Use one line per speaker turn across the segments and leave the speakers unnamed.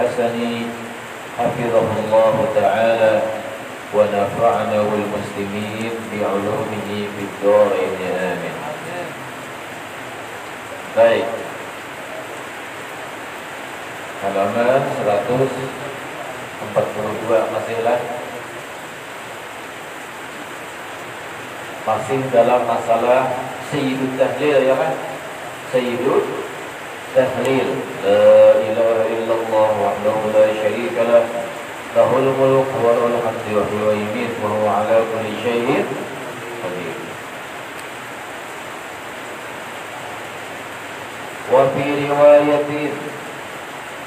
الحسني حفظه الله تعالى ونفعنا والmuslimin بعلومه في الدارين آمين. Baik, halaman 142 masih dalam masalah Sayyidut Tahlil, ya kan? Sayyidut Tahlil, la ilaha illallah wahdahu la syarika lah, lahul mulk wa lahul hamdu wa huwa yumiitu wa huwa ala kulli syai'in qadir. Wa fi riwayatin,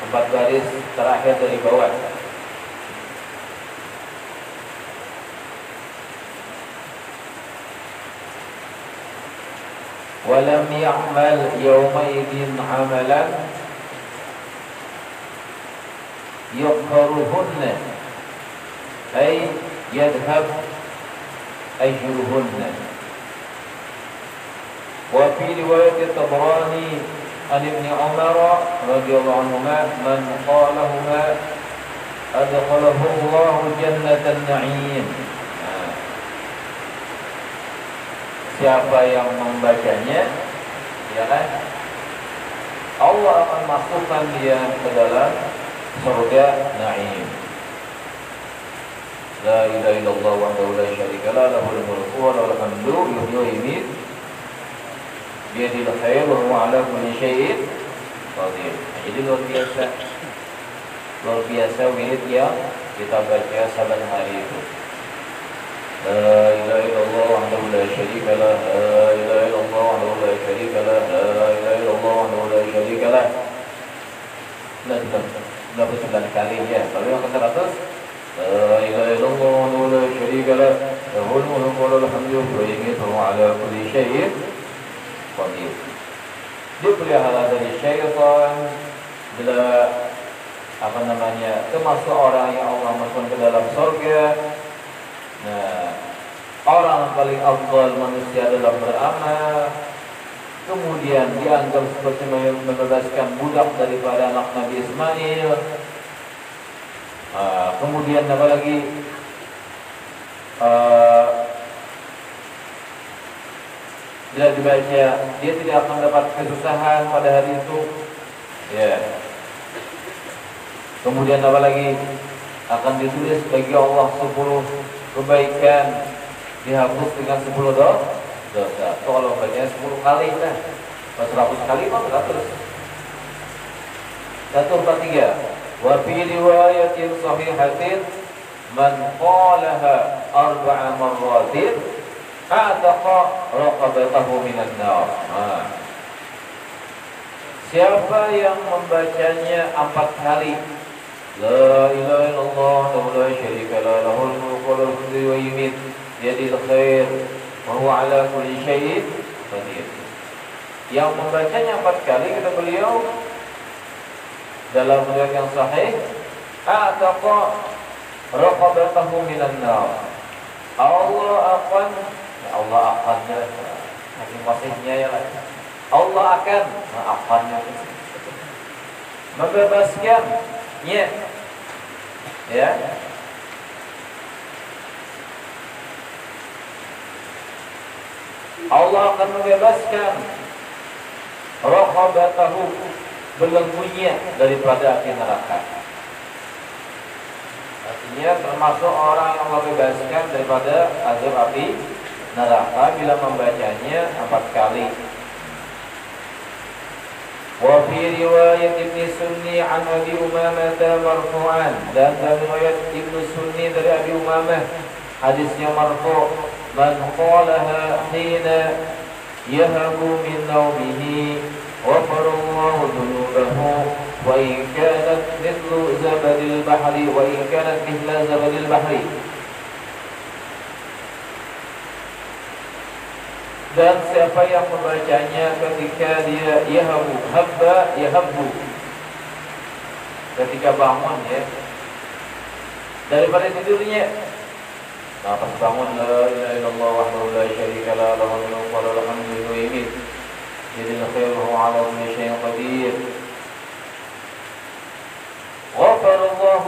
4 baris terakhir dari bawah. Walam ya'mal yawmaidin amalan yuqharuhunna ay yadhhab ajruhunna. Wa fi riwayat Tabrani an Ibn Umar radhiyallahu anhuma man qalahuma adkhalahu Allahu jannatan na'im. Siapa yang membacanya, ya kan, Allah akan masukkan dia ke dalam surga na'im. La ilaha illallah wahdahu la syarika lah, lahul mulku wa lahul hamdu yuhyi wa yumiitu biyadihil khair wa huwa ala kulli syai'in qadir. Jadi luar biasa wirid yang kita baca saban hari itu. La ilaha illallah wahdahu la syarika lah, la ilaha illallah wahdahu la syarika lah, la ilaha illallah wahdahu la syarika lah. 99 kali ya. Kalau yang ke-100, la ilaha illallah wahdahu la syarika lah, lahul mulku wa lahul hamdu wa yumiitu wa huwa ala kulli syai'in qadir. Dipelihara dari syaitan, bila termasuk orang yang Allah masukkan ke dalam surga. Nah, orang paling afdal manusia dalam beramal, kemudian dianggap seperti membebaskan budak daripada anak Nabi Ismail. Kemudian apa lagi? Bila dibaca, dia tidak akan dapat kesusahan pada hari itu. Ya. Kemudian apa lagi? Akan ditulis bagi Allah 10 kebaikan, dihapus dengan 10 dosa. Kalau bacanya 10 kali kan, 100 kali mah 100. 143. Wa fi riwayatin sahihatin man qalaha 4 marratin ataqa raqabatahu minan nar. Siapa yang membacanya 4 kali, la ilaha illallah wa la syarika lah, lahul mulku wa lahul hamdu wa yumiitu biyadihil khair wa huwa ala kulli syai'in qadir. Yang membacanya 4 kali, kata beliau dalam riwayat yang sahih, ataqa raqabatahu minan nar. Allah akan hakim fasihnya ya lah. Allah akan membebaskannya, ya. Allah akan membebaskan raqabatahu, belenggunya daripada api neraka. Artinya termasuk orang yang Allah bebaskan daripada azab api neraka bila membacanya 4 kali. Wa fi riwayat Ibn Sunni an Abi Umamah marfu'an, dan dalam riwayat Ibn Sunni dari Abi Umamah hadisnya marfu', man qalaha hina yahabu min nawmihi ghafara Allahu dhunubahu wa in kanat mithlu zabadil bahri wa in kanat mithla zabadil bahri. Dan siapa yang membacanya ketika dia yahabu, ketika bangun, ya, daripada tidurnya, pas bangun, la ilaha illallah wahdahu la syarika lah, lahul mulku wa lahul hamdu wa yumiitu biyadihil khairu wa huwa ala kulli syai'in qadir.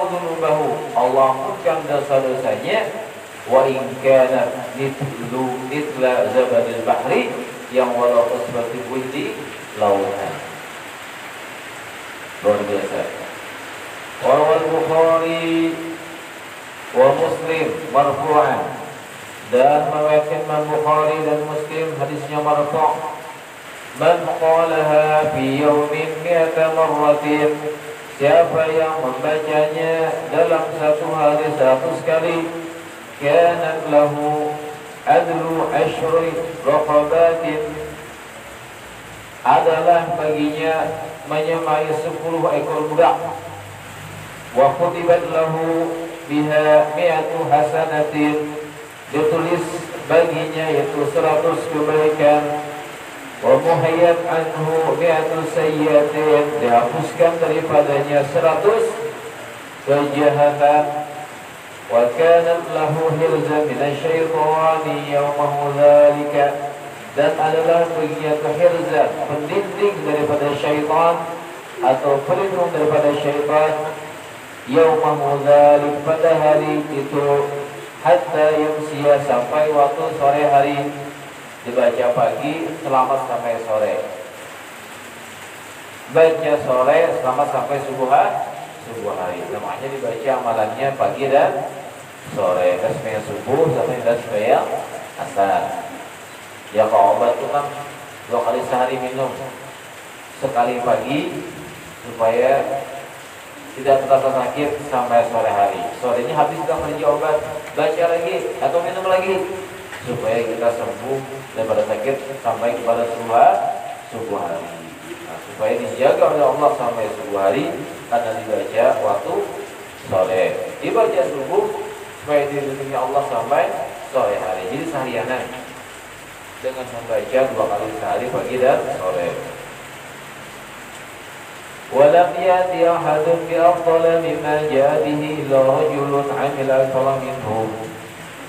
dzunubahu, Allah ampunkan dosa-dosanya. Wa in kana mithla zabadil bahri, yang walaupun seperti buih lautan. Luar biasa. Wa Bukhari wa Muslim marfu'an, dan meriwayatkan Imam Bukhari dan Muslim hadisnya marfu'. Man qalaha fi yawmin mi'ata marratin, siapa yang membacanya dalam satu hari 100 kali, kanat lahu adlu ashri raqabatin, adalah baginya menyamai 10 ekor budak. Wa kutibat lahu biha mi'atu hasanatin, ditulis baginya yaitu 100 kebaikan. Wa muhayyat anhu mi'atu sayyiatin, dihapuskan daripadanya 100 kejahatan. Wa kanat lahu hirzan minasyaitani yawmahu dzalika, dan adalah baginya hirzan, pendinding daripada syaitan atau pelindung daripada syaitan, yawmahu dzalik, pada hari itu, hatta yumsiya, sampai waktu sore hari. Dibaca pagi selamat sampai sore, baca sore selamat sampai subuh hari. Namanya dibaca amalannya pagi dan sore, tasbih subuh sampai tasbih asar. Ya, kalau obat itu kan 2 kali sehari minum, sekali pagi supaya tidak terasa sakit sampai sore hari. Sorenya habis kita kerja obat, baca lagi atau minum lagi supaya kita sembuh daripada sakit sampai kepada subuh hari. Nah, supaya dijaga oleh Allah sampai subuh hari, karena dibaca waktu sore, dibaca subuh supaya dilindungi Allah sampai sore hari. Jadi seharianan dengan membaca 2 kali sehari, pagi dan sore. Walam yati ahadun bi afdala mimma ja'a bihi illa rajulun 'amila akthara minhu,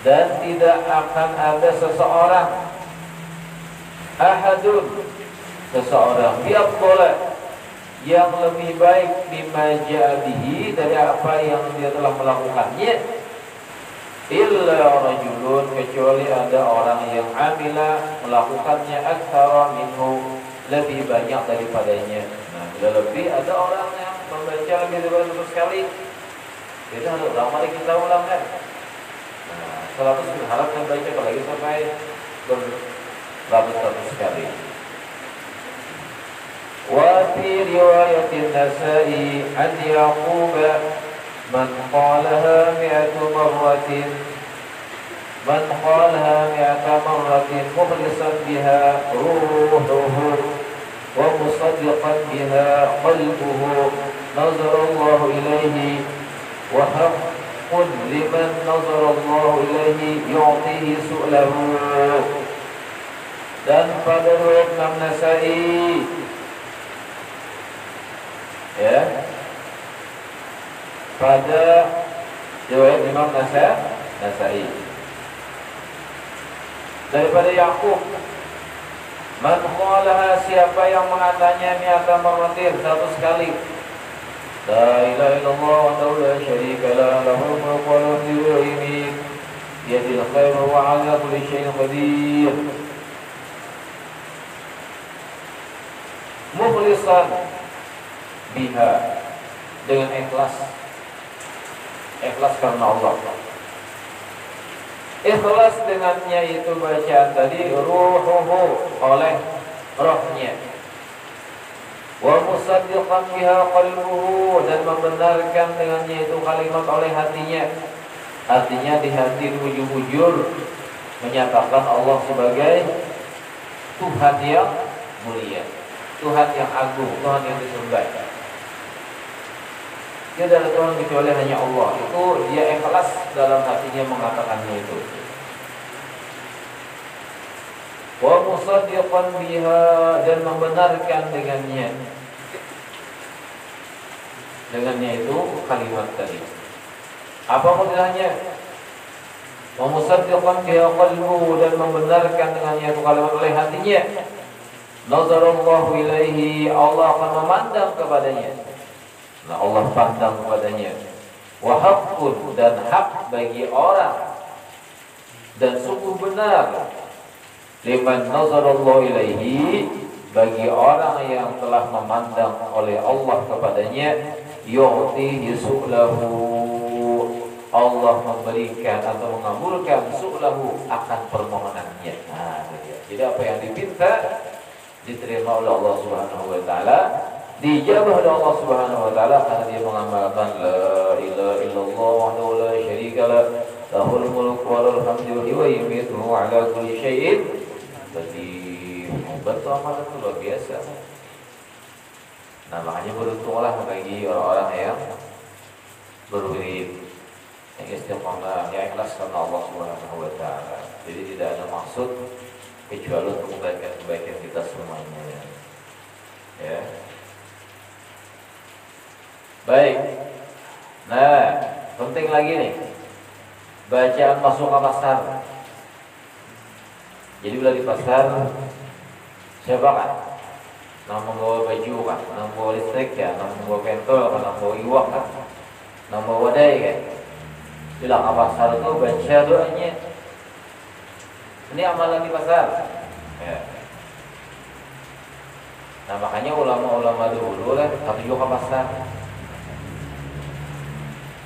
dan tidak akan ada seseorang, seseorang bi afdala, yang lebih baik mimma ja'a bihi, dari apa yang dia telah melakukannya, illa rajulun, kecuali ada orang yang amila, melakukannya, aktsara minhu, lebih banyak daripadanya. Nah, bila lebih ada orang yang membaca lebih dari 100 kali, itu harus lama kita ulang kan. Nah, 100 berharap membaca apalagi sampai beratus-ratus kali. Wa fi riwayatin Nasa'i an Yaqub man qalaha mi'atu marratin, man qalaha mi'ata marratin mukhlishan biha ruhuhu wa musaddiqan biha qalbuhu, nazara Allah ilaihi wa haqqun liman nazara Allah ilaihi yu'tihi su'lahu. Dan pada riwayat Imam Nasa'i, ya, pada riwayat Imam Nasa'i daripada Yaqub, man qalaha, siapa yang mengatakannya mi'ata marratin, 100 kali, la ilaha illallah wa la syarika la lahul mulku wa lahul hamdu wa yumiit biyadil khairu wa 'ala kulli syai'in qadir, mukhlishan biha, dengan ikhlas karena Allah. Ikhlas dengannya itu bacaan tadi, ruhuhu, oleh rohnya, wa musaddiqan biha qalbuhu, dan membenarkan dengannya itu kalimat oleh hatinya. Artinya di hati bujur-bujur menyatakan Allah sebagai Tuhan yang mulia, Tuhan yang agung, Tuhan yang disembah. Tidak ada Tuhan kecuali hanya Allah. Itu dia ikhlas dalam hatinya mengatakannya itu. Wa musaddiqan biha, dan membenarkan dengannya itu kalimat tadi. Apa maksudnya? Wa musaddiqan biha qalbuhu, dan membenarkan dengannya itu kalimat oleh hatinya. Nazarallahu ilaihi, Allah akan memandang kepadanya. Nah, Allah pandang kepadanya. wa haqqun, dan hak bagi orang, dan sungguh benar, liman nazarallahu ilaihi, bagi orang yang telah memandang oleh Allah kepadanya, yu'tihi su'lahu, Allah memberikan atau mengabulkan su'lahu, akan permohonannya. Nah, jadi apa yang diminta diterima oleh Allah Subhanahu wa taala, dijabah oleh Allah Subhanahu wa taala karena dia mengamalkan la ilaha illallah wahdahu la syarikalah, lahul mulku wa lahul hamdu wa yumiitu ala kulli syai'in qadir. Betul, amalan itu luar biasa. Nah, makanya beruntunglah bagi orang-orang yang berwirid, yang istiqamah, yang ikhlas karena Allah Subhanahu wa taala. Jadi tidak ada maksud kecuali untuk kebaikan kita semuanya. Ya. Baik. Nah, penting lagi nih, bacaan masuk ke pasar. Jadi bila di pasar, siapa kan? Yang membawa baju kan, yang membawa listrik ya, yang membawa pentol kan, yang membawa iwak kan, yang membawa wadai kan. Bila ke pasar itu baca doanya. Ini amalan di pasar. Ya. Nah, makanya ulama-ulama dulu lah satu ke pasar.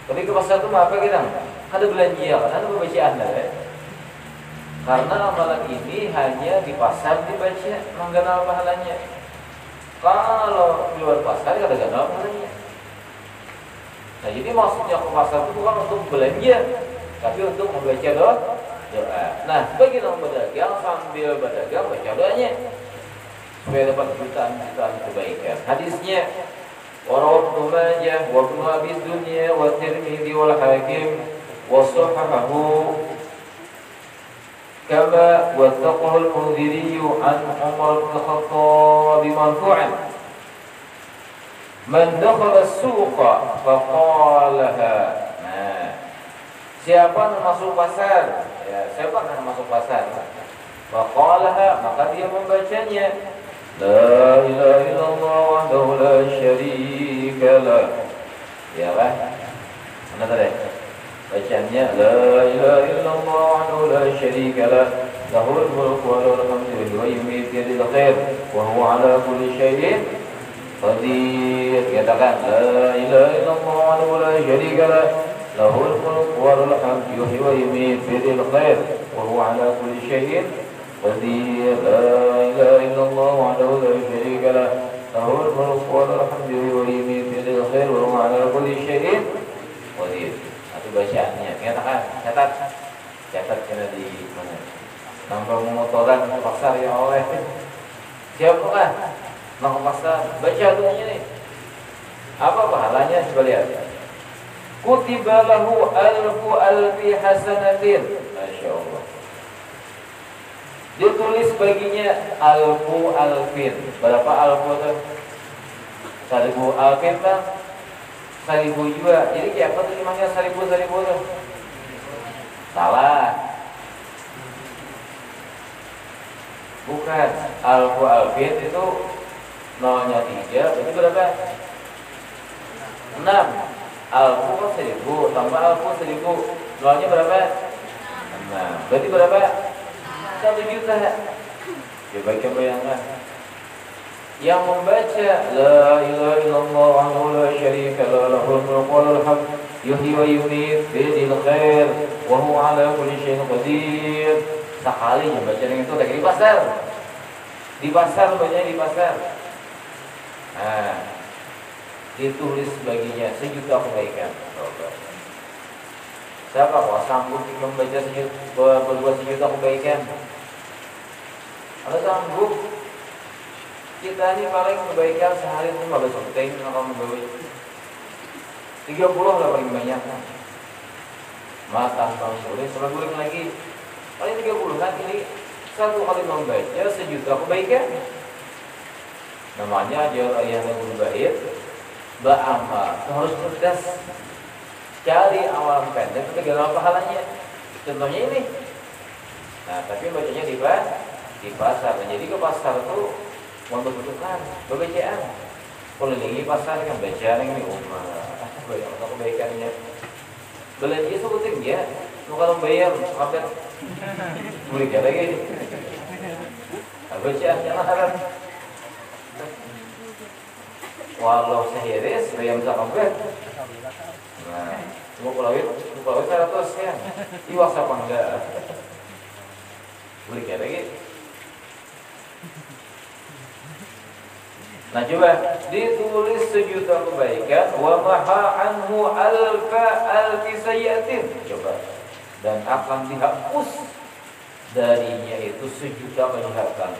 Tapi ke pasar itu apa kita? Ada belanja, ada pembacaan ya. Karena amalan ini hanya di pasar dibaca, mengganal pahalanya. Kalau di luar pasar ada ganal pahalanya. Nah, jadi maksudnya ke pasar itu bukan untuk belanja, tapi untuk membaca doa. Nah, bagi orang berdagang sambil berdagang baca doanya supaya dapat jutaan-jutaan kebaikan. Hadisnya ورواه ابن ماجه وابن أبي الدنيا والترمذي والحاكم وصححه كما وثقه المنذري عن عمر بن الخطاب مرفوعا من دخل السوق فقالها. Nah, siapa yang masuk pasar? Ya, siapa yang masuk pasar? Faqalaha, maka dia membacanya. La ilaha illallah wahdahu la syarika lah. Ya kan? Mana tadi? Bacaannya la ilaha illallah wahdahu la syarika lah, lahul mulku wa lahul hamdu wa yumiitu biyadihil khair wa huwa ala kulli syai'in qadir. Katakan la ilaha illallah wahdahu la syarika lah, lahul mulku wa lahul hamdu wa yumiitu biyadihil khair wa huwa ala kulli syai'in qadir. La ilaha illallah wahdahu la syarika lah, lahul mulku wa lahul hamdu wa yumiitu biyadihil khair wa huwa ala kulli syai'in qadir. Itu bacaannya. Catat kena di mana? Nampak memotoran ke pasar ya oleh. Siapa kan? Mau ke pasar, baca doanya nih. Apa pahalanya? Coba lihat. Kutiba lahu alfi hasanatin. Masya Allah. Ditulis baginya alfin. Berapa alfu itu? 1000 alfin kan? 1000 juga. Jadi kayak apa tuh namanya 1000 tuh? Salah. Bukan. Alfin itu nolnya 3, berarti berapa? 6. Alfu kan 1000, tambah alfu 1000, nolnya berapa? 6. Berarti berapa? 1 juta. Coba kita bayangkan. Yang membaca la ilaha illallah wahdahu la syarika lah, lahul mulku wa lahul hamdu yuhyi wa yumiitu biyadihil khair wa huwa ala kulli syai'in qadir. Sekali membaca dengan itu lagi di pasar. Di pasar bacanya di pasar. Nah, ditulis baginya 1 juta kebaikan. Siapa kok sanggup membaca berbuat 1 juta kebaikan? Ada sanggup? Kita ini paling kebaikan sehari itu 15 penting kalau membawa 30 lah paling banyak kan. Makan kalau boleh, setelah guling lagi paling 30 kan. Ini 1 kali membaca 1 juta kebaikan. Namanya ajar ayah yang baik, beramal harus cerdas, cari awalan pendek ketinggalan pahalanya. Contohnya ini. Nah, tapi bacanya di pasar. Jadi ke pasar tuh membutuhkan kebaikan. Kelilingi pasar kan bacaan ini banyak kebaikannya. belanja sebutin ya. Kalau bayar sampai beli lagi. Baca jangan. Walau sehiris bayar sampai. Nah, mau kalau 100 ya. Iwas apa enggak? Beli lagi. Nah coba ditulis 1.000.000 kebaikan wa maha anhu alfi sayyi'atin. Coba. Dan akan dihapus darinya itu 1.000.000 kejahatan.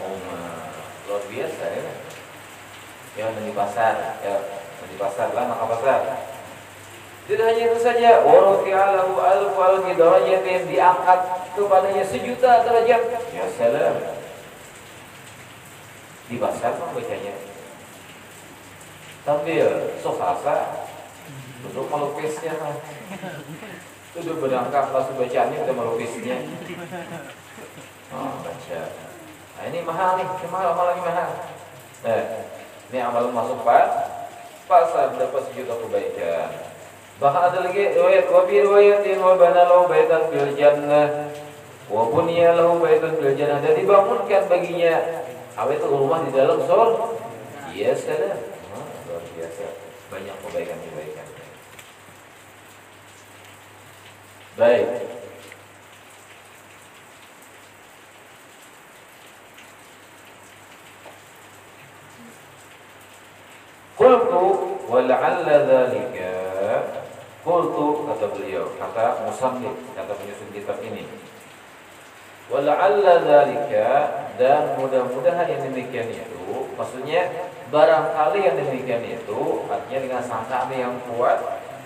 Luar biasa ya. Yang di pasar, ya di pasar lah maka pasar. Tidak hanya itu saja, wa rafi'alahu alfi darajatin, diangkat kepadanya 1.000.000 derajat. Ya salam. Di pasar membacanya sambil sofasa duduk melukisnya, duduk berangkat langsung bacaannya udah melukisnya. Baca. Nah ini mahal nih, mahal lagi mahal. Ini amal masuk pasar dapat 1.000.000 kebaikan. Bahkan ada lagi riwayat wa bi riwayatin wa bana lahu baitan fil jannah wa bunya lahu baitan fil jannah, dan dibangunkan baginya apa itu rumah di dalam surga. Iya saudara. Luar biasa, banyak kebaikan-kebaikan. Baik. Qultu wa la'alla dzalika. Qultu, kata beliau, kata musannif, kata penyusun kitab ini. Wa la'alla dzalika, dan mudah-mudahan yang demikian itu, maksudnya barangkali yang demikian itu, artinya dengan sangkaan yang kuat,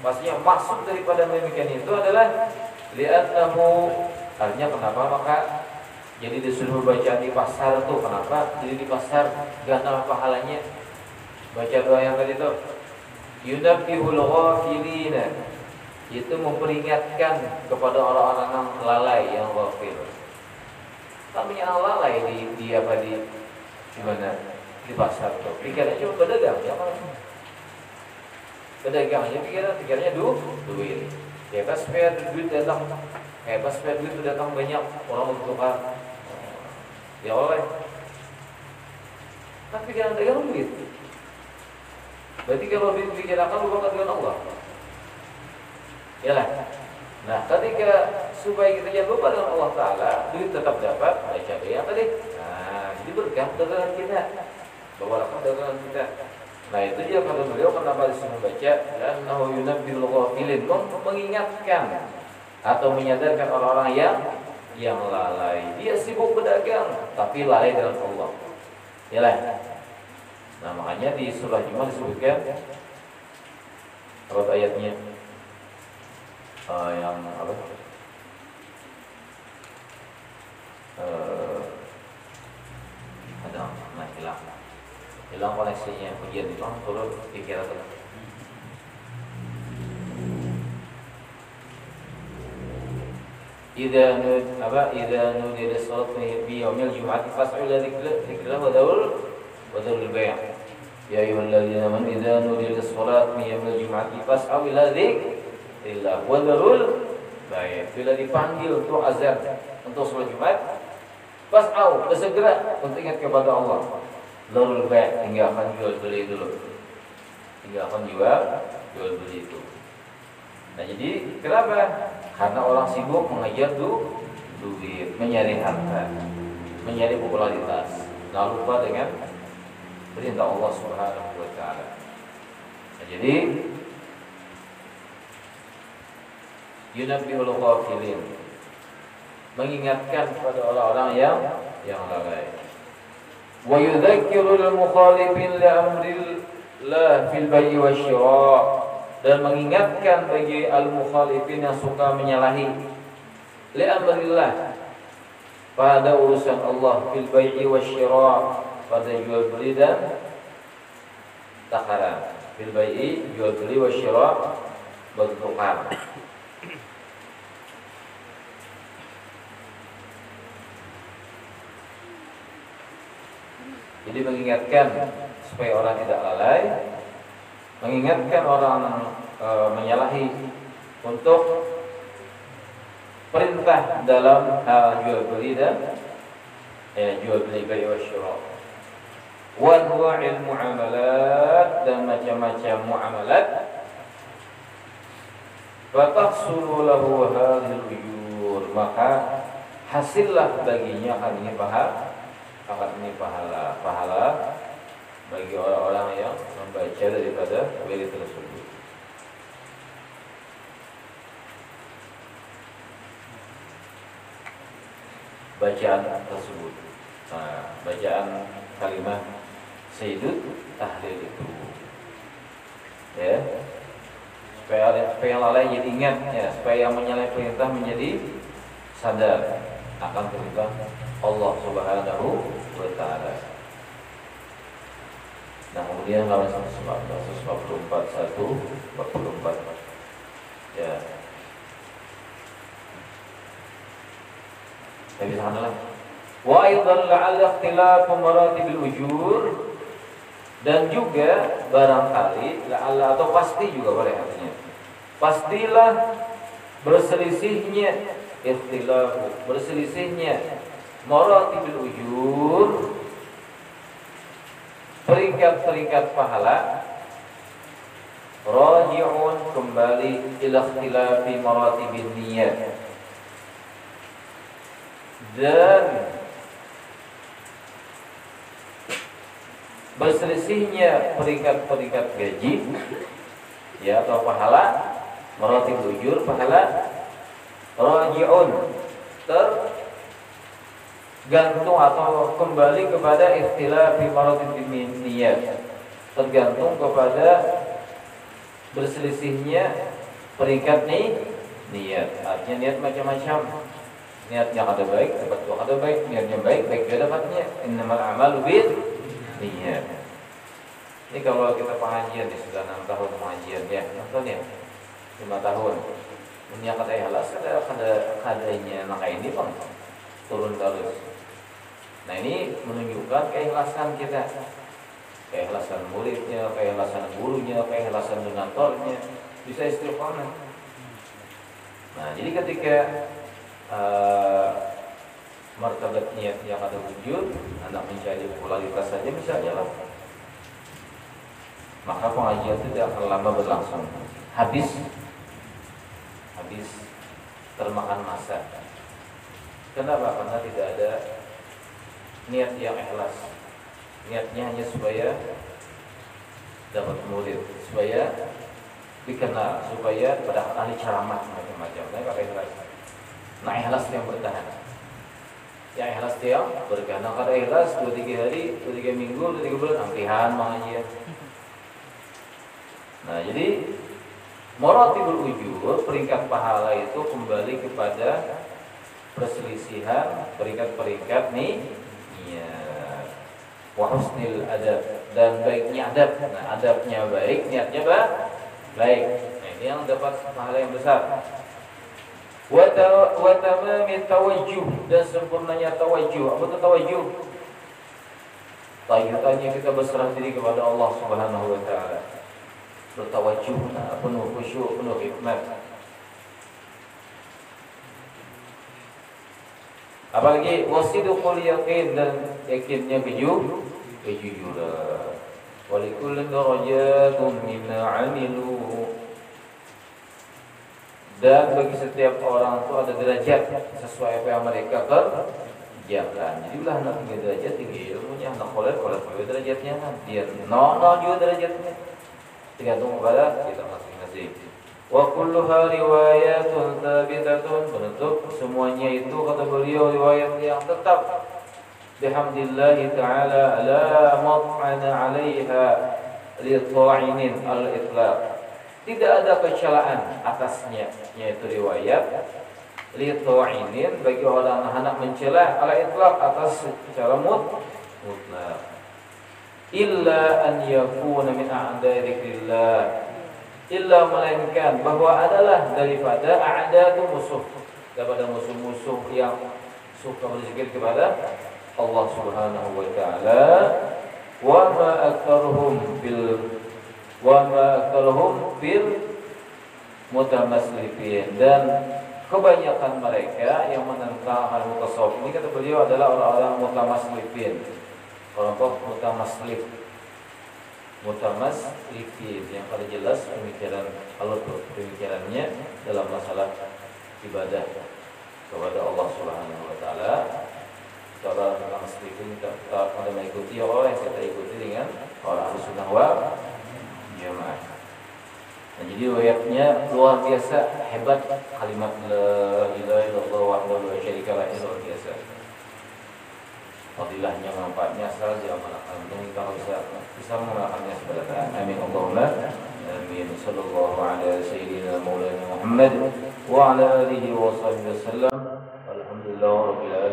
maksudnya maksud daripada demikian itu adalah li'annahu, artinya kenapa maka jadi disuruh baca di pasar tuh, kenapa? Jadi di pasar ganda pahalanya baca doa yang tadi itu. Yunabbihul ghafilina, itu memperingatkan kepada orang-orang yang lalai, yang ghafil. Namanya lalai di apa di mana? Di pasar tuh. Pikirannya cuma pedagang, ya kan? Pedagangnya pikirnya duit. Ya pas supaya duit datang, pas supaya duit itu datang banyak orang untuk tukar. Ya oleh. Tapi pikiran dagang duit. Berarti kalau duit dikirakan lupakan dengan Allah. Yalah. Nah, ketika supaya kita jangan lupa dengan Allah Ta'ala, duit tetap dapat, baca doa tadi. Nah, jadi berkah dagangan kita, bawa dagangan kita. Nah, itu dia kata beliau, kenapa disuruh baca, dan nahu yunabbihul ghafilin, mengingatkan atau menyadarkan orang-orang yang lalai. Dia sibuk berdagang, tapi lalai dengan Allah. Yalah. Nah, makanya di surah Jumat disebutkan apa ayatnya? Yang apa? Ada hilang koneksinya, ujian itu turun pikiran itu. Idza nudiya lis-salat fi yaumil jum'ati fas'u ila dzikrillah wa dharul bay'. Ya ayyuhalladzina amanu idza nudiya lis-salat fi yaumil jum'ati fas'u ila dzikrillah wa dharul bay'. Bila dipanggil untuk azan untuk salat Jumat, fas'au, bersegera untuk ingat kepada Allah. Dharul bay', tinggalkan jual beli dulu. Tinggalkan jual beli itu. Nah, jadi kenapa? Karena orang sibuk mengejar duit, mencari harta, mencari popularitas, nah lupa dengan perintah Allah Subhanahu wa Ta'ala. Nah, jadi yunabbihul ghafilin, mengingatkan kepada orang-orang yang lalai. Wa yudzakkirul mukhalifin li amrillah fil bai'i wasyira', dan mengingatkan bagi al-mukhalifin yang suka menyalahi li amrillah pada urusan Allah fil bai'i wasyira', pada jual beli dan takaran. Fil bai'i, jual beli, wasyira', bertukar. Jadi mengingatkan supaya orang tidak lalai, mengingatkan orang menyalahi untuk perintah dalam hal jual beli dan jual beli bai' wa syira'. Wa anwa'il muamalat, dan macam-macam muamalat. Fatahsulu lahu hadhil ujur, maka hasillah baginya akan ini pahala bagi orang-orang yang membaca daripada wirid tersebut. Bacaan tersebut, bacaan kalimat sayyidut tahlil itu, ya, supaya yang lalai jadi ingat, ya, supaya yang menyalahi perintah menjadi sadar akan perintah Allah Subhanahu wa Ta'ala. Nah, kemudian lawan 144 ya. Jadi sana. Wa aidan la'alla ikhtilaf maratibil ujur, dan juga barangkali la'alla atau pasti juga boleh artinya. Pastilah berselisihnya maratibil ujur, peringkat-peringkat pahala, raji'un kembali ila ikhtilafi maratibin niyat, dan berselisihnya peringkat-peringkat gaji, ya, atau pahala, maratib ujur pahala, raji'un tergantung atau kembali kepada ikhtilafi maratibin niyat, tergantung kepada berselisihnya peringkat niat. Artinya niat macam-macam. Niat yang ada baik dapat dua ada baik, niat yang baik juga dapatnya. Innamal a'malu bin niat. Ini kalau kita pengajian sudah 6 tahun pengajian, ya, contohnya 5 tahun. Punya kata ikhlas kadanya nak ini bang turun terus. Nah, ini menunjukkan keikhlasan kita, keikhlasan muridnya, keikhlasan gurunya, keikhlasan donaturnya, bisa istiqomah. Nah, jadi ketika martabat niat yang ada wujud, anak mencari popularitas saja misalnya lah, maka pengajian tidak akan lama berlangsung, habis termakan masa. Kenapa? Karena tidak ada niat yang ikhlas. Niatnya hanya supaya dapat murid, supaya dikenal, supaya pada ahli ceramah macam-macam. Nah, pakai ikhlas. Nah, ikhlas yang bertahan. Yang ikhlas yang bertahan. Nah, kalau ikhlas 2-3 hari, 2-3 minggu, 2-3 bulan, ampihan mengajian. Nah, jadi maratibul ujur, peringkat pahala itu kembali kepada perselisihan peringkat-peringkat niat. Wa husnil adab, dan baiknya adab. Nah, adabnya baik, niatnya baik. Nah, ini yang dapat pahala yang besar. Wa tamamit tawajjuh, dan sempurnanya tawajjuh. Apa itu tawajjuh? Tanya kita berserah diri kepada Allah Subhanahu wa Ta'ala, bertawajjuh, penuh khusyuk, penuh hikmat. Apalagi wasidqul yaqin, dan yakinnya kejujuran. Walikullin darajatun mimma 'amilu, dan bagi setiap orang itu ada derajat sesuai apa yang mereka kerjakan. Jadi ulah nak tinggi derajat, tinggi ilmunya, nak kolej derajatnya, dia nol juga derajatnya, tergantung kepada kita masing-masing. Wa kulluha riwayatun thabitatun, penutup semuanya itu kata beliau riwayat yang tetap. Bihamdillahi ta'ala la mat'ana 'alaiha li ta'inin al-itlaq, tidak ada kecelaan atasnya, yaitu riwayat li ta'inin, bagi orang hendak mencela ala itlaq, atas secara mutlak. Illa an yakuna min a'da'i dzikrillah, illa melainkan bahwa adalah daripada a'da itu musuh, daripada musuh-musuh yang suka berzikir kepada Allah Subhanahu wa Ta'ala. Wa ma aktsaruhum bil mutamassifin, dan kebanyakan mereka yang menentang al-mutasawwif ini kata beliau adalah orang-orang mutamaslifin, kelompok mutamaslif. Mutamaslifin yang paling jelas pemikiran pemikirannya dalam masalah ibadah kepada Allah Subhanahu wa taala. Cara mutamaslifin kita pada mengikuti orang yang kita ikuti dengan orang Ahlussunnah wal Jamaah. Nah, jadi riwayatnya luar biasa hebat, kalimat la ilaha illallah wahdahu la syarika lah luar biasa. Fadilahnya, manfaatnya asal diamalkan. Kita bisa mengamalkannya sebenarnya. Amin Allahumma amin. Sallallahu ala sayyidina maulana Muhammad wa ala alihi wa sahbihi wasallam. Alhamdulillah rabbil alamin.